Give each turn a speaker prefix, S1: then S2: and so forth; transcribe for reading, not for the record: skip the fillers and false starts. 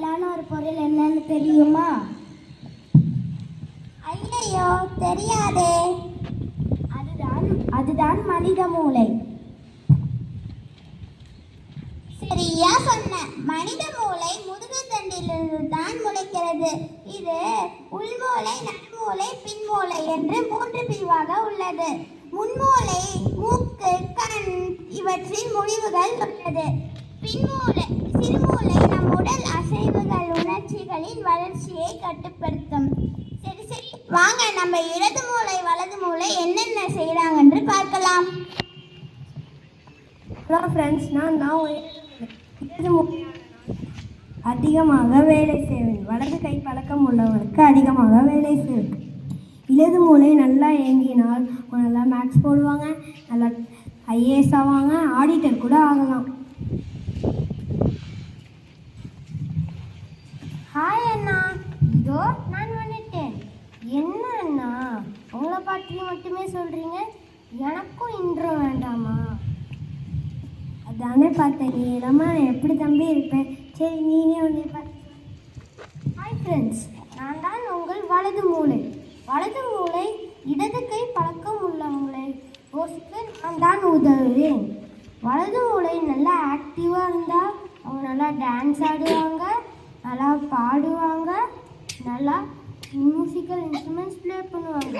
S1: சிக்கலான ஒரு பொருள் என்னன்னு தெரியுமா? ஐயையோ, தெரியாதே. அதுதான் மனித மூளை. சரியா சொன்ன. மனித மூளை முதுகுத்தண்டிலிருந்து தான் முளைக்கிறது. இது உள்மூளை, நன்மூளை, பின்மூளை என்று 3 பிரிவாக உள்ளது. முன்மூளை மூக்கு, கண் இவற்றில் முடிவுகள் உள்ளது. பின்மூளை, சிறுமூளை நம் உடல் அசைவுகள், உணர்ச்சிகளின் வளர்ச்சியை கட்டுப்படுத்தும். சரி சரி, வாங்க நம்ம இடது மூளை வலது மூளை என்னென்ன செய்யறாங்க என்று பார்க்கலாம்.
S2: ஹலோ ஃப்ரெண்ட்ஸ், நான் அதிகமாக வேலை செய்வேன். வலது கை பழக்கம் உள்ளவர்களுக்கு அதிகமாக வேலை செய்வேன். இடது மூளை நல்லா இயங்கினால் நல்லா மேக்ஸ் போடுவாங்க, நல்லா ஐஏஎஸ் ஆவாங்க, ஆடிட்டர் கூட ஆகலாம்.
S1: ஹாய் அண்ணா, இதோ நான் வந்துட்டேன். என்ன அண்ணா, உங்களை பற்றி மட்டுமே சொல்றீங்க, எனக்கும் இன்ட்ரோ வேண்டாமா?
S2: அதானே பார்த்தேன், நீ இல்லாமல் நான் எப்படி தம்பி இருப்பேன். சரி, நீனே உன்னை பார்த்து.
S1: ஹாய் ஃப்ரெண்ட்ஸ், நான் தான் உங்கள் வலது மூளை. வலது மூளை இடது கை பழக்கம் உள்ளவங்களை யோசிக்க நான் தான் உதவுவேன். வலது மூளை நல்லா ஆக்டிவாக இருந்தால் அவங்க நல்லா டான்ஸ் ஆடுவாங்க, நல்லா பாடுவாங்க, நல்லா மியூசிக்கல் இன்ஸ்ட்ருமெண்ட்ஸ் ப்ளே பண்ணுவாங்க.